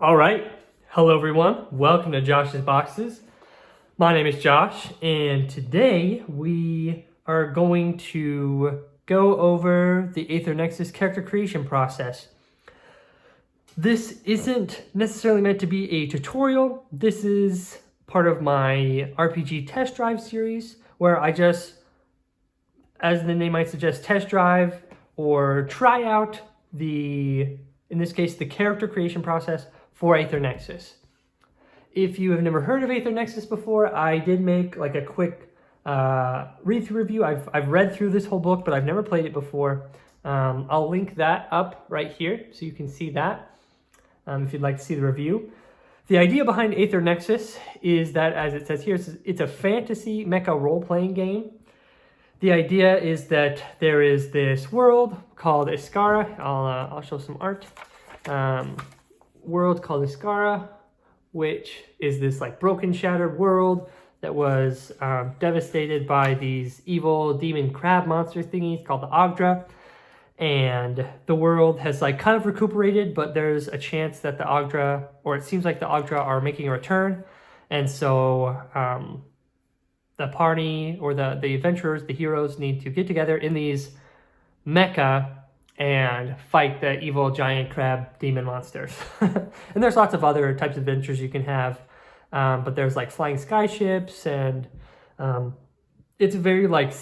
All right. Hello, everyone. Welcome to Josh's Boxes. My name is Josh, and today we are going to go over the Aether Nexus character creation process. This isn't necessarily meant to be a tutorial. This is part of my RPG test drive series where I just, as the name might suggest, test drive or try out in this case, the character creation process for Aether Nexus. If you have never heard of Aether Nexus before, I did make like a quick read-through review. I've read through this whole book, but I've never played it before. I'll link that up right here so you can see that if you'd like to see the review. The idea behind Aether Nexus is that, as it says here, it's a fantasy mecha role-playing game. The idea is that there is this world called Iskara. I'll show some art. World called Iskara, which is this like broken, shattered world that was devastated by these evil demon crab monster thingies called the Agdra. And the world has like kind of recuperated, but there's a chance that the Agdra, or it seems like the Agdra are making a return. And so the party or the adventurers, the heroes, need to get together in these mecha and fight the evil giant crab demon monsters. And there's lots of other types of adventures you can have, but there's like flying skyships, and it's very like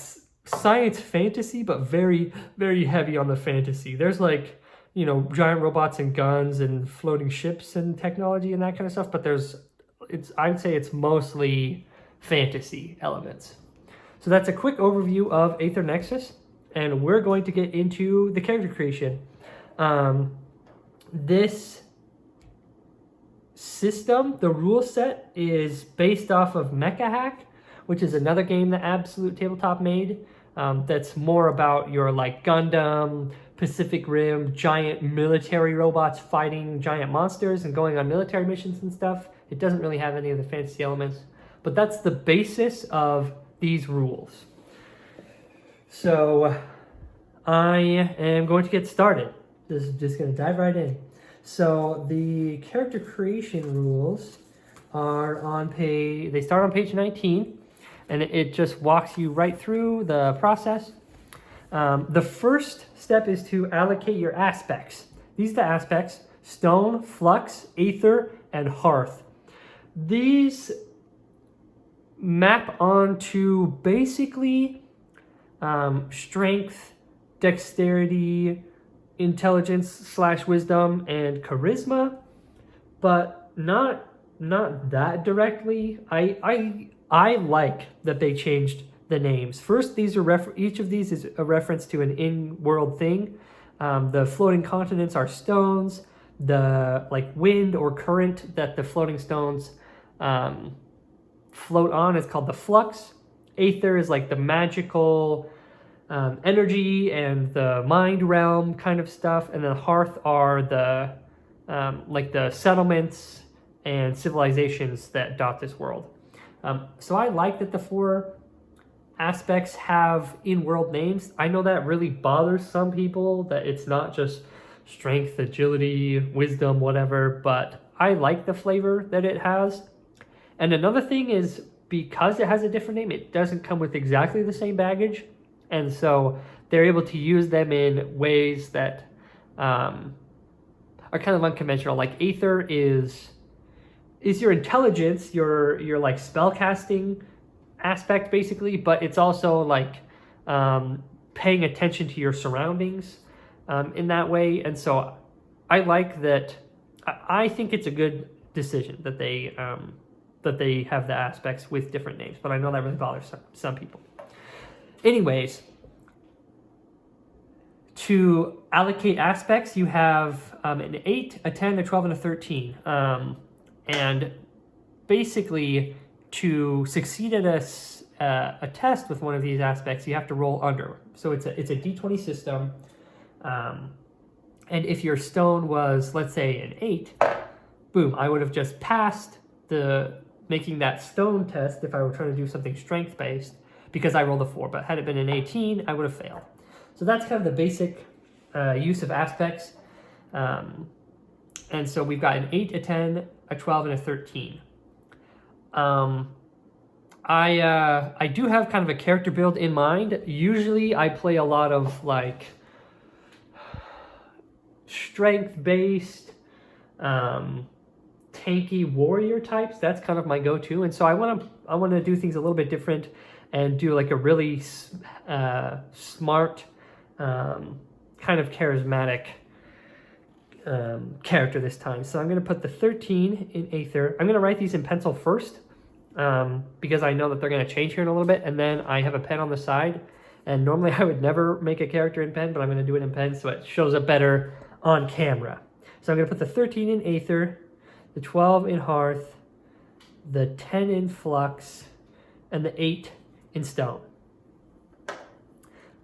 science fantasy, but very, very heavy on the fantasy. There's like, you know, giant robots and guns and floating ships and technology and that kind of stuff, but I would say it's mostly fantasy elements. So that's a quick overview of Aether Nexus, and we're going to get into the character creation. This system, the rule set, is based off of Mecha Hack, which is another game that Absolute Tabletop made. That's more about your like Gundam, Pacific Rim, giant military robots fighting giant monsters and going on military missions and stuff. It doesn't really have any of the fantasy elements, but that's the basis of these rules. So I am going to get started. Just going to dive right in. So the character creation rules are they start on page 19, and it just walks you right through the process. The first step is to allocate your aspects. These are the aspects: stone, flux, aether, and hearth. These map onto basically strength, dexterity, intelligence / wisdom, and charisma, but not that directly. I like that they changed the names. First, these are each of these is a reference to an in-world thing. The floating continents are stones. The like wind or current that the floating stones float on is called the flux. Aether is like the magical energy and the mind realm kind of stuff, and then hearth are the like the settlements and civilizations that dot this world. So I like that the four aspects have in-world names. I know that really bothers some people that it's not just strength, agility, wisdom, whatever, but I like the flavor that it has. And another thing is, because it has a different name, it doesn't come with exactly the same baggage. And so they're able to use them in ways that are kind of unconventional. Like Aether is your intelligence, your like spellcasting aspect basically, but it's also like paying attention to your surroundings in that way. And so I like that. I think it's a good decision that they have the aspects with different names, but I know that really bothers some people. Anyways, to allocate aspects, you have an 8, a 10, a 12, and a 13. And basically, to succeed at a test with one of these aspects, you have to roll under. So it's a D20 system. And if your stone was, let's say, an 8, boom, I would have just passed making that stone test if I were trying to do something strength-based, because I rolled a 4, but had it been an 18, I would have failed. So that's kind of the basic use of aspects. And so we've got an 8, a 10, a 12, and a 13. I do have kind of a character build in mind. Usually I play a lot of like strength-based, tanky warrior types. That's kind of my go-to. And so I want to do things a little bit different and do like a really smart, kind of charismatic character this time. So I'm going to put the 13 in Aether. I'm going to write these in pencil first, because I know that they're going to change here in a little bit, and then I have a pen on the side. And normally I would never make a character in pen, but I'm going to do it in pen so it shows up better on camera. So I'm going to put the 13 in Aether, the 12 in Hearth, the 10 in Flux, and the 8 in Stone.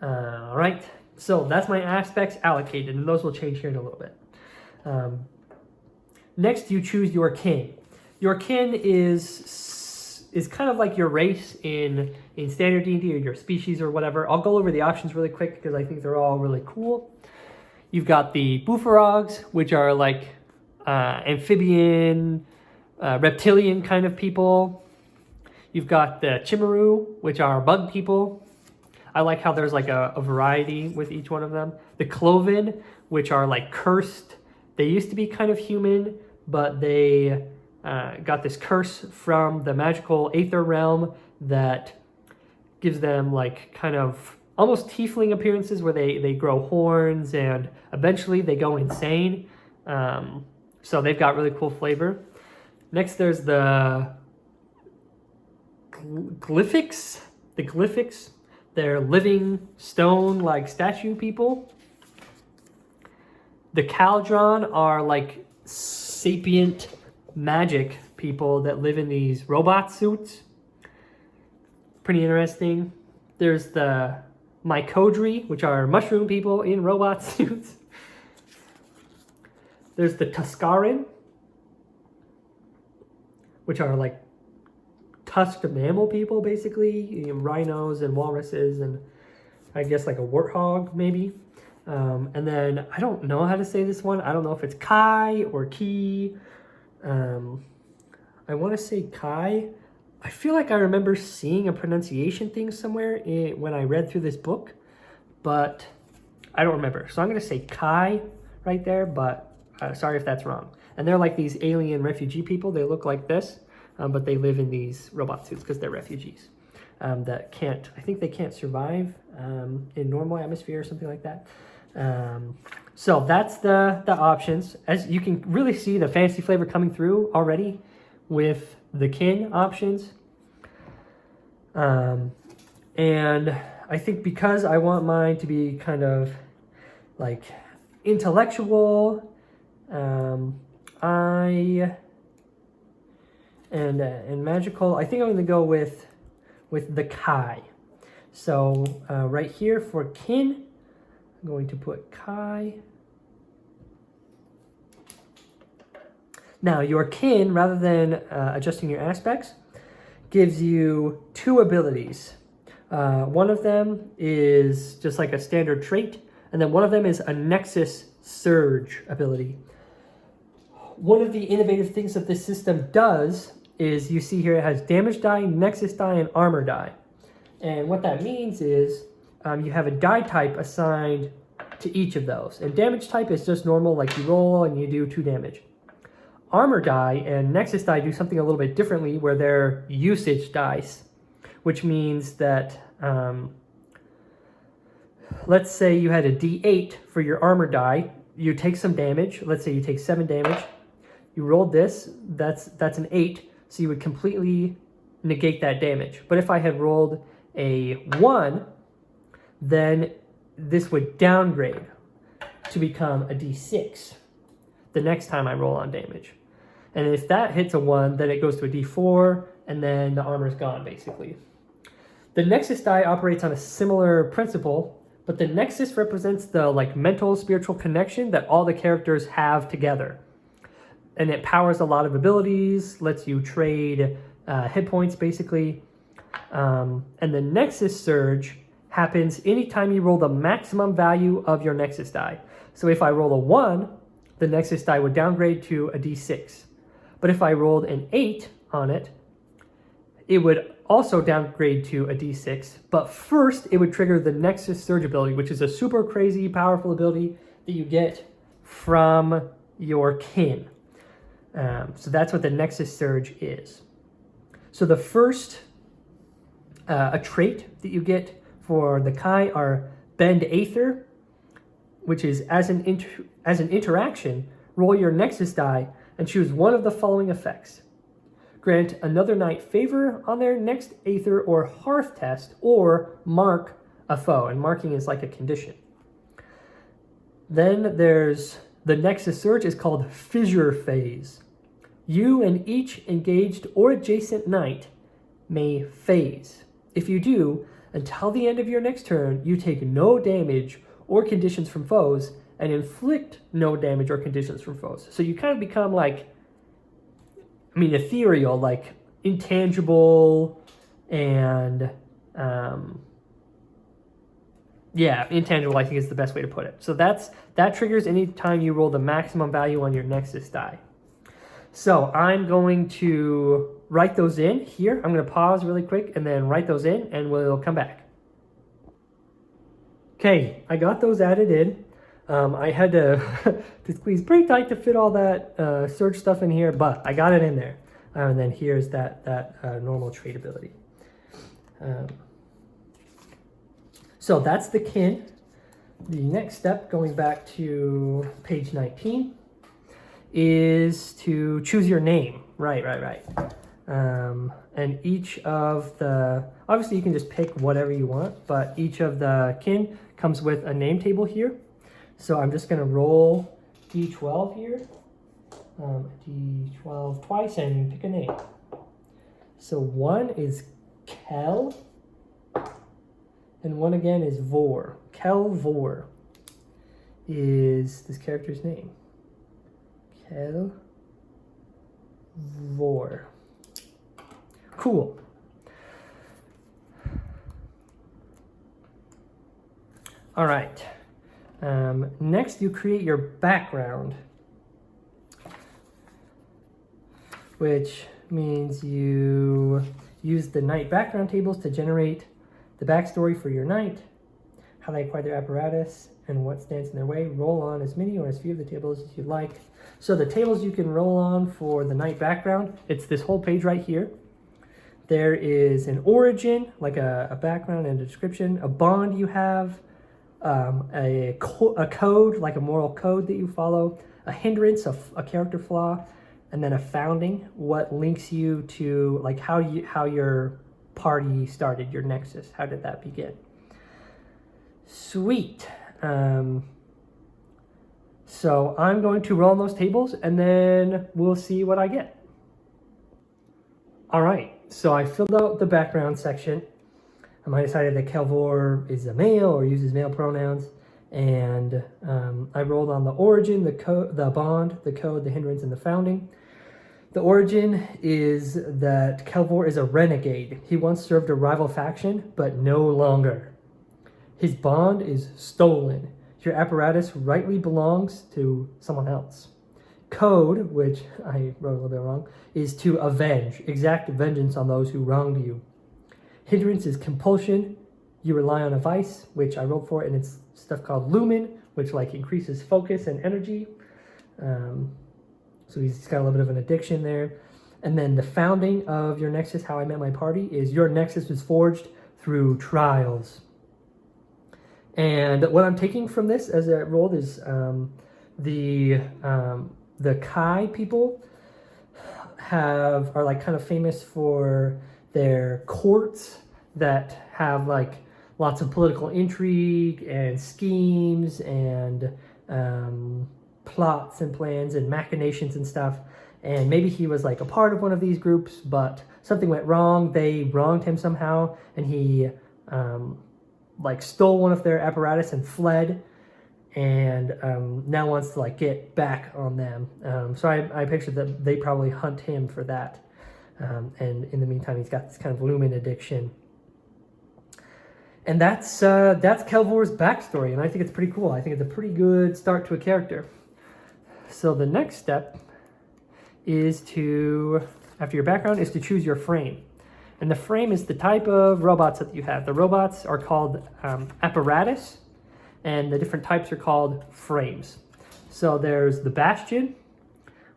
All right, so that's my aspects allocated, and those will change here in a little bit. Next, you choose your kin. Your kin is kind of like your race in standard D&D, or your species or whatever. I'll go over the options really quick because I think they're all really cool. You've got the Buforogs, which are like amphibian, reptilian kind of people. You've got the Chimaru, which are bug people. I like how there's like a variety with each one of them. The Cloven, which are like cursed. They used to be kind of human, but they got this curse from the magical Aether realm that gives them like kind of almost tiefling appearances where they grow horns and eventually they go insane. So they've got really cool flavor. Next, there's the Glyphics. The Glyphics, they're living stone-like statue people. The Caldron are like sapient magic people that live in these robot suits. Pretty interesting. There's the Mycodri, which are mushroom people in robot suits. There's the Tuscarin, which are like tusked mammal people, basically. You know, rhinos and walruses and I guess like a warthog, maybe. And then I don't know how to say this one. I don't know if it's Kai or Ki. I want to say Kai. I feel like I remember seeing a pronunciation thing somewhere when I read through this book, but I don't remember. So I'm going to say Kai right there, but sorry if that's wrong. And they're like these alien refugee people. They look like this, but they live in these robot suits because they're refugees that can't, I think they can't survive in normal atmosphere or something like that. So that's the options. As you can really see the fantasy flavor coming through already with the kin options. And I think because I want mine to be kind of like intellectual, and magical, I think I'm going to go with the Kai. So right here for kin, I'm going to put Kai. Now your kin, rather than adjusting your aspects, gives you 2 abilities. One of them is just like a standard trait, and then one of them is a Nexus Surge ability. One of the innovative things that this system does is, you see here it has damage die, Nexus die, and armor die. And what that means is you have a die type assigned to each of those. And damage type is just normal, like you roll and you do 2 damage. Armor die and Nexus die do something a little bit differently, where they're usage dice, which means that let's say you had a D8 for your armor die. You take some damage. Let's say you take 7 damage. You rolled this. That's an 8. So you would completely negate that damage. But if I had rolled a 1, then this would downgrade to become a D6 the next time I roll on damage. And if that hits a 1, then it goes to a D4, and then the armor's gone, basically. The Nexus die operates on a similar principle, but the Nexus represents the like mental, spiritual connection that all the characters have together. And it powers a lot of abilities, lets you trade hit points, basically. And the Nexus Surge happens anytime you roll the maximum value of your Nexus die. So if I roll a 1, the Nexus die would downgrade to a D6. But if I rolled an 8 on it, it would also downgrade to a D6. But first, it would trigger the Nexus Surge ability, which is a super crazy, powerful ability that you get from your kin. So that's what the Nexus Surge is. So the first a trait that you get for the Kai are Bend Aether, which is as an interaction, roll your Nexus die and choose one of the following effects. Grant another knight favor on their next Aether or Hearth test, or mark a foe, and marking is like a condition. Then there's the Nexus Surge is called Fissure Phase. You and each engaged or adjacent knight may phase. If you do, until the end of your next turn, you take no damage or conditions from foes and inflict no damage or conditions from foes. So you kind of become like, ethereal, like intangible, and intangible, I think is the best way to put it. So that triggers any time you roll the maximum value on your Nexus die. So I'm going to write those in here. I'm going to pause really quick and then write those in, and we'll come back. Okay, I got those added in. I had to squeeze pretty tight to fit all that search stuff in here, but I got it in there. And then here's that normal trait ability. So that's the kin. The next step, going back to page 19, is to choose your name. Right. And each of the, obviously you can just pick whatever you want, but each of the kin comes with a name table here. So I'm just going to roll D12 here, D12 twice, and pick a name. So one is Kel, and one again is Vor. Kel Vor is this character's name. Kel Vor. Cool. All right. Next, you create your background, which means you use the knight background tables to generate the backstory for your knight, how they acquire their apparatus, and what stands in their way. Roll on as many or as few of the tables as you'd like. So the tables you can roll on for the knight background, it's this whole page right here. There is an origin, like a background and a description, a bond you have, a code, like a moral code that you follow, a hindrance, a character flaw, and then a founding, what links you to like how your party started, your nexus. How did that begin? Sweet. So I'm going to roll on those tables and then we'll see what I get. All right, so I filled out the background section. I decided that Kelvor is a male or uses male pronouns. And I rolled on the origin, the bond, the code, the hindrance, and the founding. The origin is that Kelvor is a renegade. He once served a rival faction, but no longer. His bond is stolen. Your apparatus rightly belongs to someone else. Code, which I wrote a little bit wrong, is to avenge, exact vengeance on those who wronged you. Hindrance is compulsion. You rely on a vice, which I wrote for, and it's stuff called lumen, which like increases focus and energy. So he's got a little bit of an addiction there. And then the founding of your nexus, how I met my party, is your nexus was forged through trials. And what I'm taking from this as I rolled is the Kai people are like kind of famous for their courts that have like lots of political intrigue and schemes and plots and plans and machinations and stuff. And maybe he was like a part of one of these groups, but something went wrong. They wronged him somehow, and he like stole one of their apparatus and fled, and now wants to like get back on them. So I pictured that they probably hunt him for that. And in the meantime, he's got this kind of lumen addiction. And that's Kelvor's backstory, and I think it's pretty cool. I think it's a pretty good start to a character. So the next step is to, after your background, is to choose your frame. And the frame is the type of robots that you have. The robots are called apparatus, and the different types are called frames. So there's the Bastion,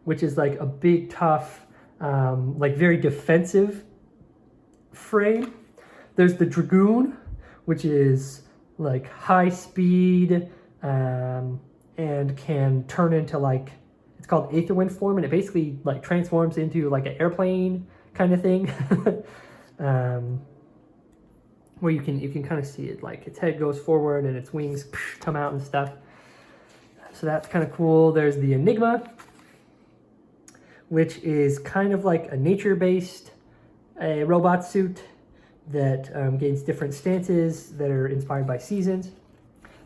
which is like a big, tough, like very defensive frame. There's the Dragoon, which is like high speed and can turn into like, it's called Aether Wind form, and it basically like transforms into like an airplane kind of thing. Where you can kind of see it, like its head goes forward and its wings come out and stuff. So that's kind of cool. There's the Enigma, which is kind of like a nature-based robot suit that gains different stances that are inspired by seasons.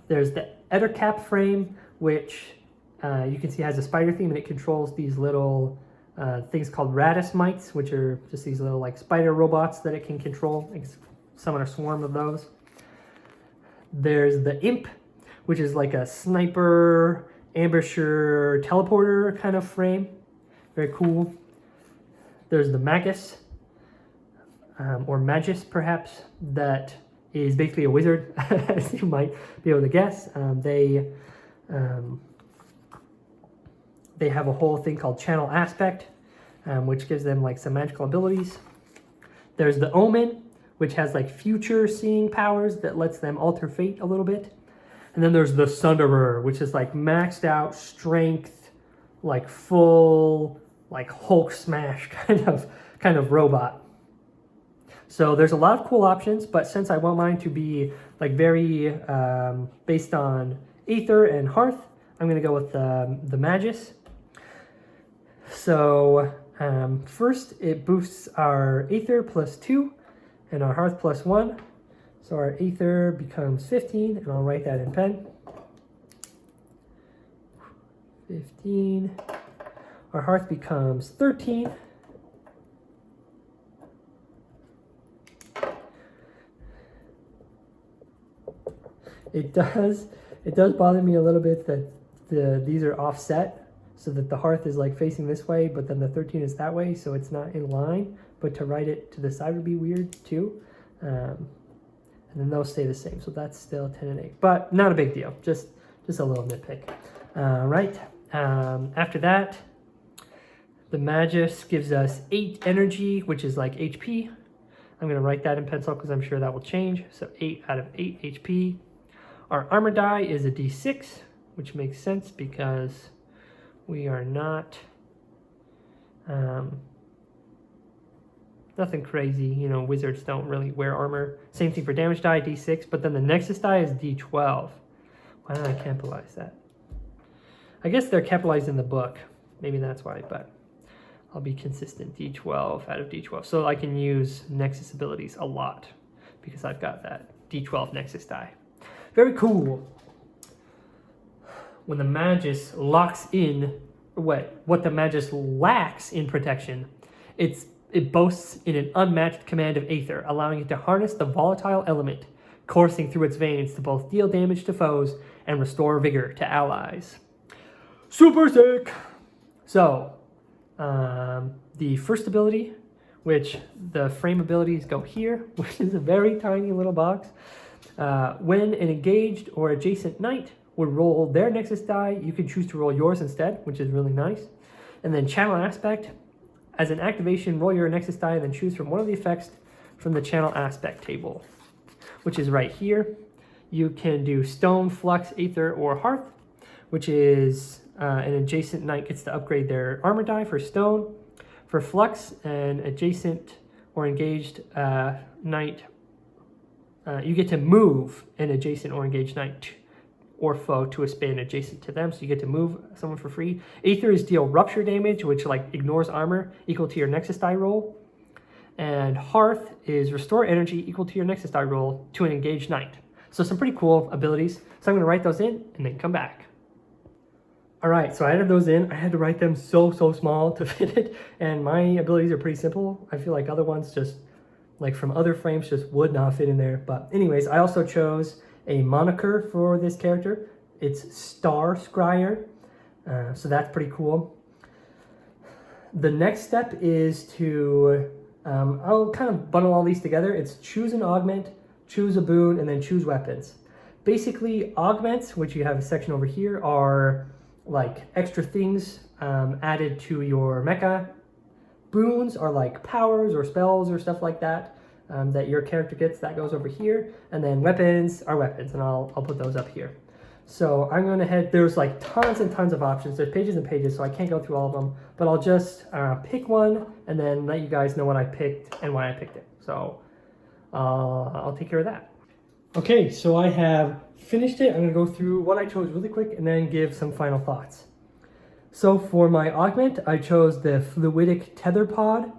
There's the Ettercap frame, which you can see has a spider theme, and it controls these little things called Radis mites, which are just these little like spider robots that it can control. It can summon a swarm of those. There's the Imp, which is like a sniper, ambusher, teleporter kind of frame. Very cool. There's the Magus, or Magus perhaps, that is basically a wizard, as you might be able to guess. They have a whole thing called Channel Aspect, which gives them like some magical abilities. There's the Omen, which has like future seeing powers that lets them alter fate a little bit. And then there's the Sunderer, which is like maxed out strength, like full, like Hulk smash kind of robot. So there's a lot of cool options, but since I want mine to be like very based on Aether and Hearth, I'm gonna go with the Magus. So first it boosts our Aether +2 and our Hearth +1. So our Aether becomes 15, and I'll write that in pen. 15. Our Hearth becomes 13. It does bother me a little bit that these are offset, so that the Hearth is like facing this way, but then the 13 is that way, so it's not in line. But to write it to the side would be weird too. And then they'll stay the same, so that's still 10 and 8, but not a big deal, just a little nitpick. Right, after that, the Magus gives us 8 energy, which is like HP. I'm gonna write that in pencil because I'm sure that will change. So 8 out of 8 HP. Our armor die is a D6, which makes sense because we are not, nothing crazy, you know, wizards don't really wear armor. Same thing for damage die, D6, but then the Nexus die is D12. Why did I capitalize that? I guess they're capitalized in the book. Maybe that's why, but I'll be consistent, D12 out of D12. So I can use Nexus abilities a lot because I've got that D12 Nexus die. Very cool. When the Magus locks in, what the Magus lacks in protection, it boasts in an unmatched command of Aether, allowing it to harness the volatile element coursing through its veins to both deal damage to foes and restore vigor to allies. Super sick! So, the first ability, which the frame abilities go here, which is a very tiny little box. When an engaged or adjacent knight would roll their Nexus die, you can choose to roll yours instead, which is really nice. And then Channel Aspect. As an activation, roll your Nexus die and then choose from one of the effects from the Channel Aspect table, which is right here. You can do Stone, Flux, Aether, or Hearth, which is an adjacent knight gets to upgrade their armor die for Stone. For Flux, an adjacent or engaged knight, you get to move an adjacent or engaged knight or foe to a span adjacent to them, so you get to move someone for free. Aether is deal rupture damage, which like ignores armor, equal to your Nexus die roll. And Hearth is restore energy equal to your Nexus die roll to an engaged knight. So some pretty cool abilities. So I'm gonna write those in and then come back. All right, so I added those in. I had to write them so small to fit it, and my abilities are pretty simple. I feel like other ones just, like from other frames, just would not fit in there. But anyways, I also chose a moniker for this character. It's Star Scryer. So that's pretty cool. The next step is to, I'll kind of bundle all these together. It's choose an augment, choose a boon, and then choose weapons. Basically, augments, which you have a section over here, are like extra things added to your mecha. Boons are like powers or spells or stuff like that that your character gets. That goes over here. And then weapons are weapons, and I'll put those up here. So I'm going to head, there's like tons and tons of options. There's pages and pages, so I can't go through all of them. But I'll just pick one and then let you guys know what I picked and why I picked it. So I'll take care of that. Okay, so I have finished it. I'm going to go through what I chose really quick and then give some final thoughts. So for my augment, I chose the Fluidic Tether Pod,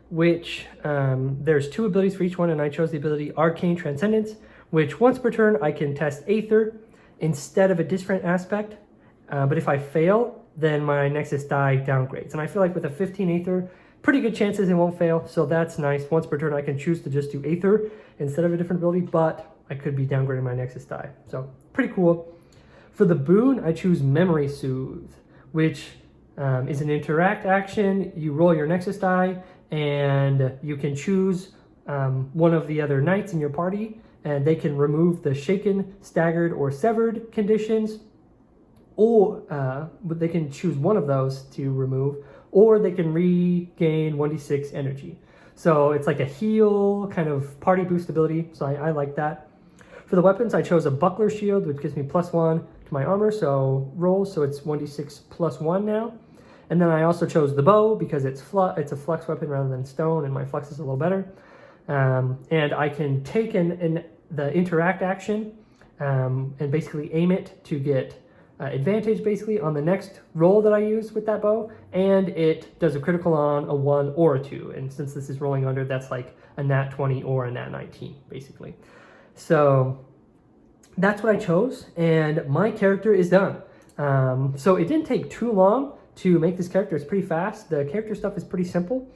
which there's 2 abilities for each one, and I chose the ability Arcane Transcendence, which once per turn I can test Aether instead of a different aspect, but if I fail, then my Nexus die downgrades. And I feel like with a 15 Aether, pretty good chances it won't fail, so that's nice. Once per turn I can choose to just do Aether instead of a different ability, but I could be downgrading my Nexus die, so pretty cool. For the boon, I choose Memory Soothe, which is an interact action. You roll your Nexus die, and you can choose one of the other knights in your party, and they can remove the shaken, staggered, or severed conditions, or but they can choose one of those to remove, or they can regain 1d6 energy. So it's like a heal kind of party boost ability, so I like that. For the weapons, I chose a buckler shield, which gives me +1 to my armor, so roll, so it's 1d6 +1 now. And then I also chose the bow because it's a flux weapon rather than stone, and my flux is a little better. And I can take the interact action and basically aim it to get advantage basically on the next roll that I use with that bow, and it does a critical on a 1 or a 2. And since this is rolling under, that's like a nat 20 or a nat 19 basically. So that's what I chose, and my character is done. So it didn't take too long to make this character. It's pretty fast. The character stuff is pretty simple.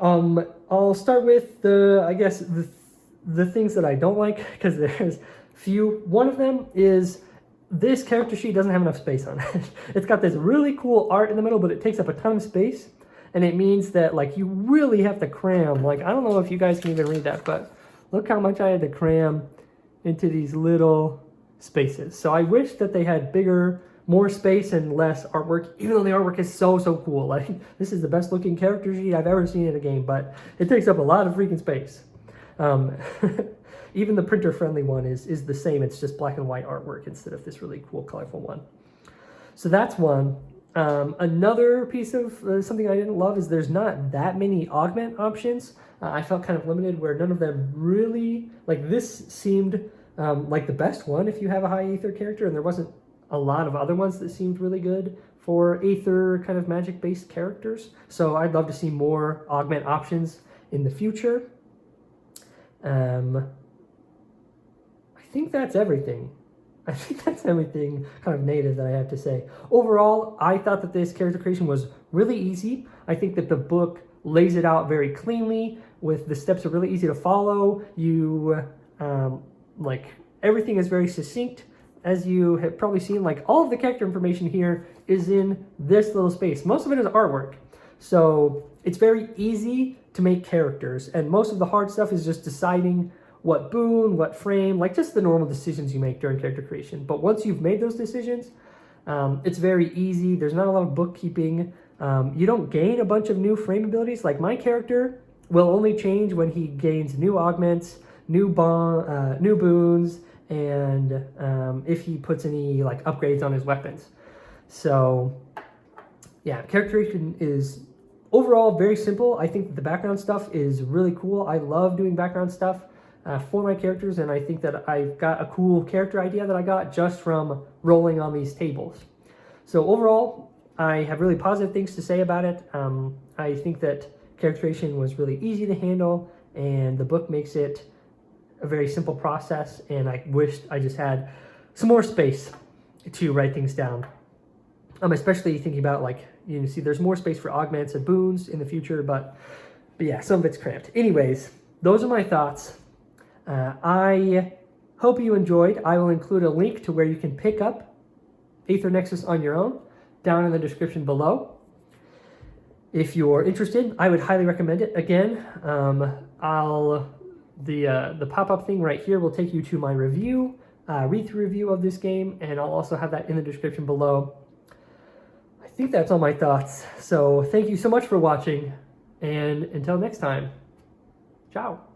I'll start with the things that I don't like, because there's few. One of them is this character sheet doesn't have enough space on it. It's got this really cool art in the middle, but it takes up a ton of space, and it means that like you really have to cram. Like, I don't know if you guys can even read that, but look how much I had to cram into these little spaces. So I wish that they had bigger, more space and less artwork, even though the artwork is so cool. Like, this is the best looking character sheet I've ever seen in a game, but it takes up a lot of freaking space. Even the printer friendly one is the same. It's just black and white artwork instead of this really cool colorful one. So that's one. Another piece of something I didn't love is there's not that many augment options. I felt kind of limited where none of them really, like this seemed like the best one if you have a high Aether character, and there wasn't a lot of other ones that seemed really good for Aether kind of magic based characters. So I'd love to see more augment options in the future. I think that's everything. I think that's everything kind of native that I have to say. Overall, I thought that this character creation was really easy. I think that the book lays it out very cleanly, with the steps are really easy to follow. You, like, everything is very succinct. As you have probably seen, like, all of the character information here is in this little space. Most of it is artwork. So it's very easy to make characters, and most of the hard stuff is just deciding what boon, what frame, like just the normal decisions you make during character creation. But once you've made those decisions, it's very easy. There's not a lot of bookkeeping. You don't gain a bunch of new frame abilities. Like, my character will only change when he gains new augments, new boons, and if he puts any like upgrades on his weapons. So yeah, character creation is overall very simple. I think the background stuff is really cool. I love doing background stuff for my characters, and I think that I've got a cool character idea that I got just from rolling on these tables. So overall, I have really positive things to say about it. I think that character creation was really easy to handle, and the book makes it a very simple process, and I wished I just had some more space to write things down. I'm especially thinking about, like, you see there's more space for augments and boons in the future, but yeah, some of it's cramped. Anyways, those are my thoughts. I hope you enjoyed. I will include a link to where you can pick up Aether Nexus on your own down in the description below. If you're interested, I would highly recommend it. Again, the pop-up thing right here will take you to my review, read-through review of this game, and I'll also have that in the description below. I think that's all my thoughts. So thank you so much for watching, and until next time, ciao.